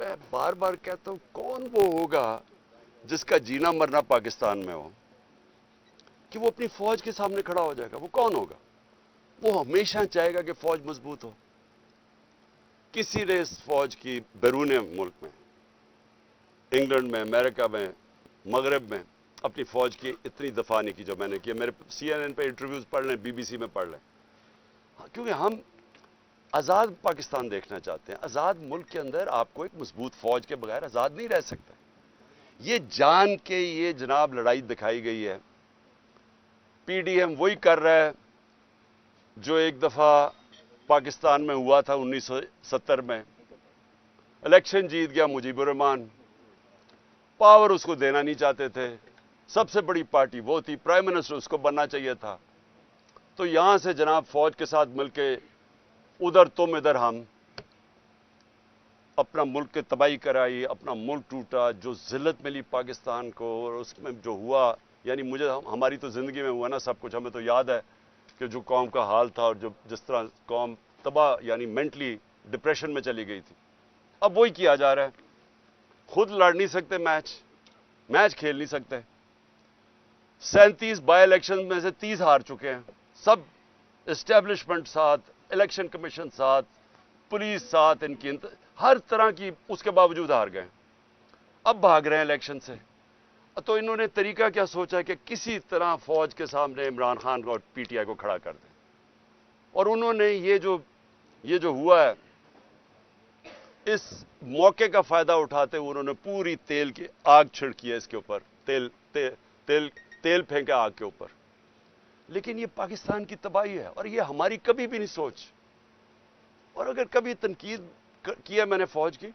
मैं बार बार कहता हूं, कौन वो होगा जिसका जीना मरना पाकिस्तान में हो कि वो अपनी फौज के सामने खड़ा हो जाएगा? वो कौन होगा? वो हमेशा चाहेगा कि फौज मजबूत हो। किसी ने इस फौज की बैरून मुल्क में, इंग्लैंड में, अमेरिका में, मगरब में अपनी फौज की इतनी दफा नहीं की जो मैंने की। मेरे CNN पे इंटरव्यूज पढ़ लें, BBC में पढ़ लें, क्योंकि हम आज़ाद पाकिस्तान देखना चाहते हैं। आज़ाद मुल्क के अंदर आपको एक मजबूत फौज के बगैर आज़ाद नहीं रह सकता। ये जान के ये जनाब लड़ाई दिखाई गई है। PDM वही कर रहा है जो एक दफ़ा पाकिस्तान में हुआ था 1970 में। इलेक्शन जीत गया मुजीबुर रहमान, पावर उसको देना नहीं चाहते थे, सबसे बड़ी पार्टी वो थी, प्राइम मिनिस्टर उसको बनना चाहिए था। तो यहां से जनाब फौज के साथ मिलके उधर तुम इधर हम, अपना मुल्क की तबाही कराई, अपना मुल्क टूटा, जो जिल्लत मिली पाकिस्तान को। और उसमें जो हुआ, यानी मुझे, हमारी तो जिंदगी में हुआ ना सब कुछ, हमें तो याद है कि जो कौम का हाल था और जो जिस तरह कौम तबाह यानी मेंटली डिप्रेशन में चली गई थी। अब वही किया जा रहा है। खुद लड़ नहीं सकते मैच खेल नहीं सकते। 37 बाई इलेक्शन में से 30 हार चुके हैं। सब एस्टेब्लिशमेंट साथ, इलेक्शन कमीशन साथ, पुलिस साथ, इनकी हर तरह की, उसके बावजूद हार गए। अब भाग रहे हैं इलेक्शन से। तो इन्होंने तरीका क्या सोचा कि किसी तरह फौज के सामने इमरान खान और PTI को खड़ा कर दें। और उन्होंने ये जो हुआ है, इस मौके का फायदा उठाते हुए उन्होंने पूरी तेल की आग छिड़की है इसके ऊपर, तेल फेंका आग के ऊपर। लेकिन ये पाकिस्तान की तबाही है और ये हमारी कभी भी नहीं सोच। और अगर कभी तनकीद किया मैंने फौज की,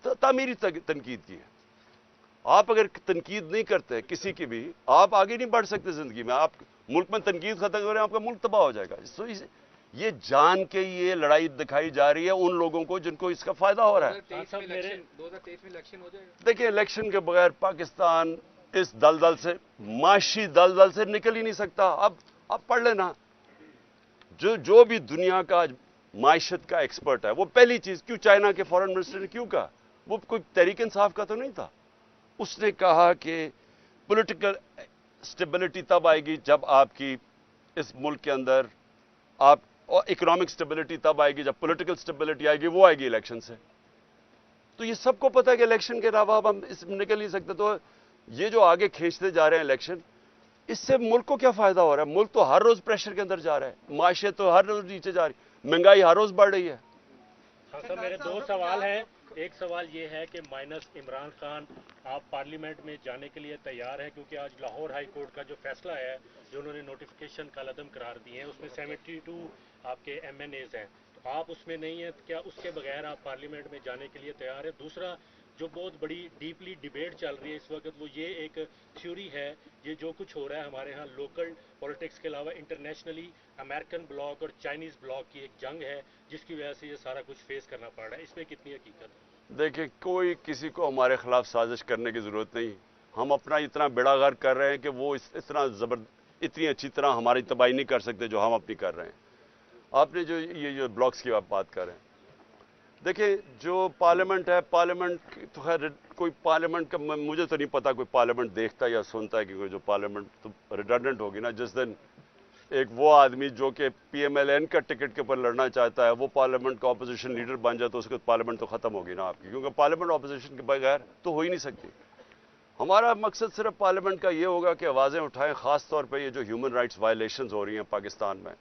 तो तामीरी तनकीद की है। आप अगर तनकीद नहीं करते किसी की भी, आप आगे नहीं बढ़ सकते जिंदगी में। आप मुल्क में तनकीद खत्म करें, आपका मुल्क तबाह हो जाएगा। सो ये जान के ये लड़ाई दिखाई जा रही है उन लोगों को जिनको इसका फायदा हो रहा है। 2023 में इलेक्शन हो जाएगा। देखिए, इलेक्शन के बगैर पाकिस्तान इस दलदल से, माशी दलदल से निकल ही नहीं सकता। अब पढ़ लेना, जो भी दुनिया का माइशत का एक्सपर्ट है, वो पहली चीज, क्यों चाइना के फॉरेन मिनिस्टर ने क्यों कहा, वो कोई तहरीक इंसाफ का तो नहीं था। उसने कहा कि पॉलिटिकल स्टेबिलिटी तब आएगी जब आपकी इस मुल्क के अंदर आप, और इकोनॉमिक स्टेबिलिटी तब आएगी जब पॉलिटिकल स्टेबिलिटी आएगी, वो आएगी इलेक्शन से। तो ये सबको पता है कि इलेक्शन के अलावा अब हम इसमें निकल नहीं सकते। तो ये जो आगे खींचते जा रहे हैं इलेक्शन, इससे मुल्क को क्या फायदा हो रहा है? मुल्क तो हर रोज प्रेशर के अंदर जा रहा है, माशियत तो हर रोज नीचे जा रही, महंगाई हर रोज बढ़ रही है। हाँ सर, मेरे दो सवाल हैं। एक सवाल ये है कि माइनस इमरान खान, आप पार्लियामेंट में जाने के लिए तैयार हैं? क्योंकि आज लाहौर हाई कोर्ट का जो फैसला है, जो उन्होंने नोटिफिकेशन कलअदम करार दिए हैं, उसमें 72 आपके MNAs हैं, तो आप उसमें नहीं हैं। क्या उसके बगैर आप पार्लियामेंट में जाने के लिए तैयार है? दूसरा, जो बहुत बड़ी डीपली डिबेट चल रही है इस वक्त, वो ये एक थ्योरी है, ये जो कुछ हो रहा है हमारे यहाँ लोकल पॉलिटिक्स के अलावा इंटरनेशनली अमेरिकन ब्लॉक और चाइनीज़ ब्लॉक की एक जंग है, जिसकी वजह से ये सारा कुछ फेस करना पड़ रहा है। इसमें कितनी हकीकत है? देखिए, कोई किसी को हमारे खिलाफ साजिश करने की जरूरत नहीं। हम अपना इतना बेड़ा गर्क कर रहे हैं कि वो इतनी अच्छी तरह हमारी तबाही नहीं कर सकते जो हम अपनी कर रहे हैं। आपने जो ब्लॉक्स की आप बात कर रहे हैं, देखिए, जो पार्लियामेंट है, पार्लियामेंट तो खैर, कोई पार्लियामेंट का मुझे तो नहीं पता कोई पार्लियामेंट देखता या सुनता है, क्योंकि जो पार्लियामेंट तो रिडंडेंट होगी ना। जिस दिन एक वो आदमी जो कि PMLN का टिकट के ऊपर लड़ना चाहता है, वो पार्लियामेंट का अपोजिशन लीडर बन जाए, तो उसके पार्लियामेंट तो खत्म होगी ना आपकी, क्योंकि पार्लियामेंट अपोजिशन के बगैर तो हो ही नहीं सकती। हमारा मकसद सिर्फ पार्लियामेंट का ये होगा कि आवाज़ें उठाएं, खास तौर पर ये जो ह्यूमन राइट्स वायलेशंस हो रही हैं पाकिस्तान में,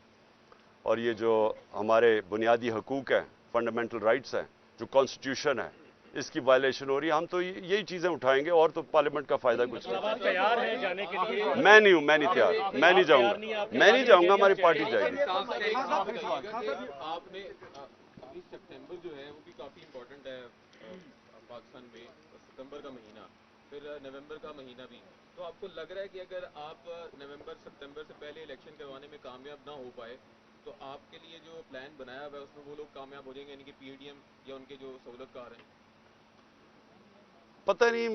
और ये जो हमारे बुनियादी हकूक़ हैं, फंडामेंटल राइट्स हैं, जो कॉन्स्टिट्यूशन है, इसकी वायलेशन हो रही है। हम तो यही चीज़ें उठाएंगे, और तो पार्लियामेंट का फ़ायदा कुछ नहीं। आप तैयार हैं जाने के लिए? मैं नहीं हूं, मैं नहीं तैयार, मैं नहीं जाऊंगा, हमारी पार्टी जाएगी। आपने 20 सितंबर जो है वो भी काफ़ी इम्पोर्टेंट है पाकिस्तान में, सितंबर का महीना, फिर नवंबर का महीना भी। तो आपको लग रहा है कि अगर आप नवंबर सितंबर से पहले इलेक्शन करवाने में कामयाब ना हो पाए, तो आपके लिए जो प्लान बनाया हुआ है उसमें वो लोग कामयाब हो जाएंगे, यानी कि PDM या उनके जो सहूलतकार हैं? पता नहीं,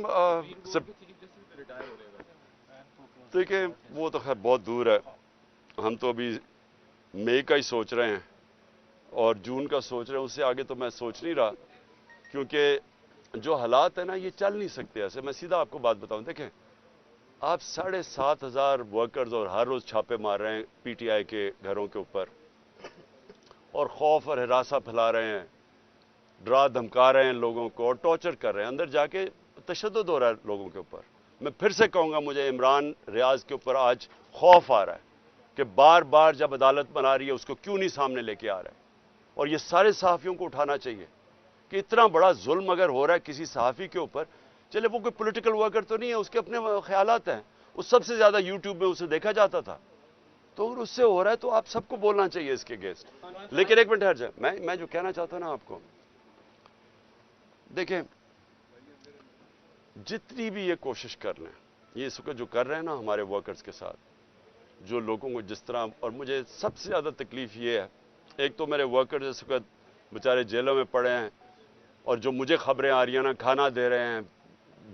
रिटायर हो जाएगा। देखिए, वो तो खैर बहुत दूर है। हम तो अभी मई का ही सोच रहे हैं और जून का सोच रहे हैं, उससे आगे तो मैं सोच नहीं रहा, क्योंकि جو حالات ہیں نا یہ چل نہیں سکتے ایسے. میں سیدھا آپ کو بات بتاؤں, دیکھیں آپ 7,500 ورکرز اور ہر روز چھاپے مار رہے ہیں پی ٹی آئی کے گھروں کے اوپر اور خوف اور ہراساں پھیلا رہے ہیں, ڈرا دھمکا رہے ہیں لوگوں کو اور ٹارچر کر رہے ہیں, اندر جا کے تشدد ہو رہا ہے لوگوں کے اوپر. میں پھر سے کہوں گا مجھے عمران ریاض کے اوپر آج خوف آ رہا ہے کہ بار بار جب عدالت بنا رہی ہے اس کو کیوں نہیں سامنے لے کے آ رہا ہے. اور یہ سارے صحافیوں کو اٹھانا چاہیے کہ اتنا بڑا ظلم اگر ہو رہا ہے کسی صحافی کے اوپر, چلے وہ کوئی پولیٹیکل ورکر تو نہیں ہے, اس کے اپنے خیالات ہیں, وہ سب سے زیادہ یوٹیوب میں اسے دیکھا جاتا تھا, تو اگر اس سے ہو رہا ہے تو آپ سب کو بولنا چاہیے اس کے اگینسٹ. لیکن ایک منٹ ٹھہر جائے, میں جو کہنا چاہتا ہوں نا آپ کو, دیکھیں جتنی بھی یہ کوشش کر لیں, یہ اس وقت جو کر رہے ہیں نا ہمارے ورکرز کے ساتھ, جو لوگوں کو جس طرح, اور مجھے سب سے زیادہ تکلیف یہ ہے, ایک تو میرے ورکرز اس وقت بیچارے جیلوں میں پڑے ہیں اور جو مجھے خبریں آ رہی ہیں نا کھانا دے رہے ہیں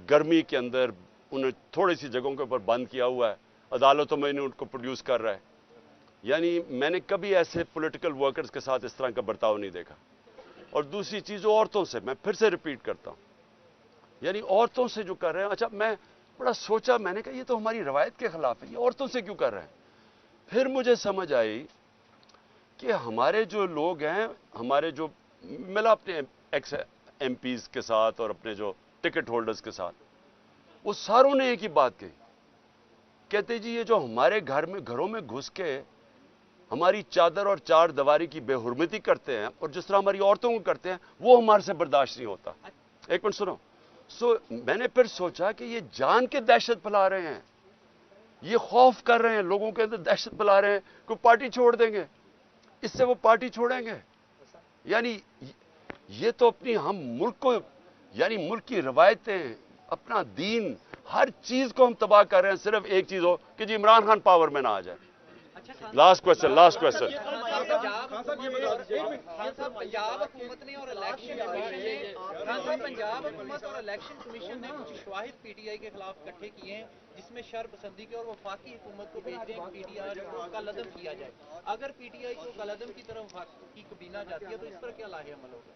گرمی کے اندر, انہیں تھوڑی سی جگہوں کے اوپر بند کیا ہوا ہے, عدالتوں میں ان کو پروڈیوس کر رہا ہے. یعنی میں نے کبھی ایسے پولیٹیکل ورکرز کے ساتھ اس طرح کا برتاؤ نہیں دیکھا. اور دوسری چیز عورتوں سے, میں پھر سے ریپیٹ کرتا ہوں, یعنی عورتوں سے جو کر رہے ہیں, اچھا میں بڑا سوچا, میں نے کہا یہ تو ہماری روایت کے خلاف ہے, یہ عورتوں سے کیوں کر رہے ہیں. پھر مجھے سمجھ آئی کہ ہمارے جو لوگ ہیں, ہمارے جو ملا اپنے ایکس ایم پیز کے ساتھ اور اپنے جو ٹکٹ ہولڈرز کے ساتھ, وہ ساروں نے ایک ہی بات کہی, کہتے جی یہ جو ہمارے گھروں میں گھس کے ہماری چادر اور چار دیواری کی بے حرمتی کرتے ہیں اور جس طرح ہماری عورتوں کو کرتے ہیں وہ ہمارے سے برداشت نہیں ہوتا. ایک منٹ سنو. میں نے پھر سوچا کہ یہ جان کے دہشت پھیلا رہے ہیں, یہ خوف کر رہے ہیں لوگوں کے اندر, دہشت پھیلا رہے ہیں, کوئی پارٹی چھوڑ دیں گے, اس سے وہ پارٹی چھوڑیں گے. یعنی یہ تو اپنی ہم ملک کو, یعنی ملک کی روایتیں, اپنا دین, ہر چیز کو ہم تباہ کر رہے ہیں, صرف ایک چیز ہو کہ جی عمران خان پاور میں نہ آ جائے. Last question. پنجاب حکومت نے اور الیکشن کمیشن نے کچھ شواہد پی ٹی آئی کے خلاف اکٹھے کیے ہیں جس میں شر پسندی کے اور وفاقی حکومت کو بھیج دیں پی ٹی آئی کو کالعدم کیا جائے. اگر پی ٹی آئی کو کالعدم کی طرف کی کابینہ جاتی ہے تو اس پر کیا لاحق عمل ہوگا؟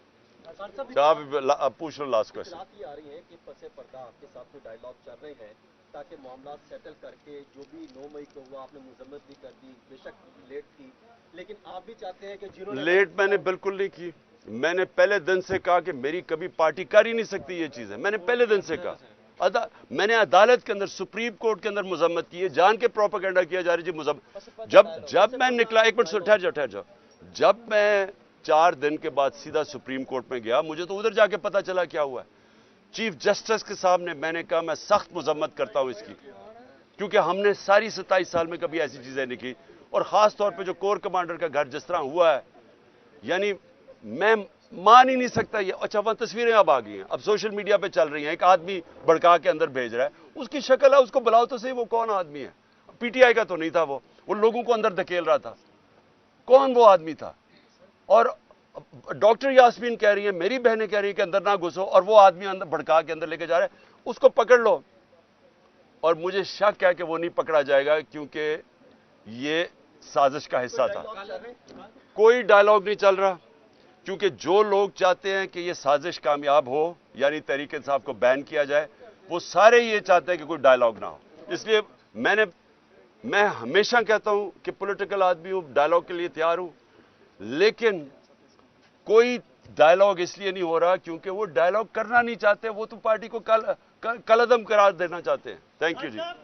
آپ پوچھ لو لاسٹ کوشچن. آ رہی ہیں کہ پس پردہ آپ کے ساتھ کوئی ڈائیلاگ چل رہے ہیں تاکہ معاملات سیٹل کر کے, جو بھی 9 مئی کو ہوا آپ نے مذمت بھی کر دی, بے شک لیٹ کی, لیکن آپ بھی چاہتے ہیں کہ جنہوں نے لیٹ میں نے بالکل نہیں کی. میں نے پہلے دن سے کہا کہ میری کبھی پارٹی کر ہی نہیں سکتی یہ چیزیں, میں نے پہلے دن سے کہا. میں نے عدالت کے اندر, سپریم کورٹ کے اندر مذمت کی ہے, جان کے پروپیگنڈا کیا جا رہی جی مذمت. جب میں نکلا, ایک منٹ ٹھہر جاؤ, جب میں 4 دن کے بعد سیدھا سپریم کورٹ میں گیا, مجھے تو ادھر جا کے پتا چلا کیا ہوا ہے. چیف جسٹس کے سامنے میں نے کہا میں سخت مذمت کرتا ہوں اس کی, کیونکہ ہم نے ساری 27 سال میں کبھی ایسی چیزیں نہیں کی, اور خاص طور پہ جو کور کمانڈر کا گھر جس طرح ہوا ہے, یعنی میں مان ہی نہیں سکتا یہ. اچھا وہاں تصویریں اب آ گئی ہیں, اب سوشل میڈیا پہ چل رہی ہیں, ایک آدمی بڑکا کے اندر بھیج رہا ہے, اس کی شکل ہے, اس کو بلاؤ تو صحیح, وہ کون آدمی ہے؟ پی ٹی آئی کا تو نہیں تھا, وہ لوگوں کو اندر دھکیل رہا تھا, کون وہ آدمی تھا؟ اور ڈاکٹر یاسمین کہہ رہی ہیں, میری بہنیں کہہ رہی ہیں کہ اندر نہ گھسو, اور وہ آدمی اندر بھڑکا کے اندر لے کے جا رہا ہے, اس کو پکڑ لو. اور مجھے شک ہے کہ وہ نہیں پکڑا جائے گا کیونکہ یہ سازش کا حصہ تھا. کوئی ڈائلاگ نہیں چل رہا, کیونکہ جو لوگ چاہتے ہیں کہ یہ سازش کامیاب ہو, یعنی تحریک انصاف کو بین کیا جائے, وہ سارے یہ چاہتے ہیں کہ کوئی ڈائلاگ نہ ہو. اس لیے میں ہمیشہ کہتا ہوں کہ پولیٹیکل آدمی ہوں, ڈائلاگ کے لیے تیار ہوں, لیکن کوئی ڈائلاگ اس لیے نہیں ہو رہا کیونکہ وہ ڈائلاگ کرنا نہیں چاہتے, وہ تو پارٹی کو کالعدم قرار دینا چاہتے ہیں. Thank you G.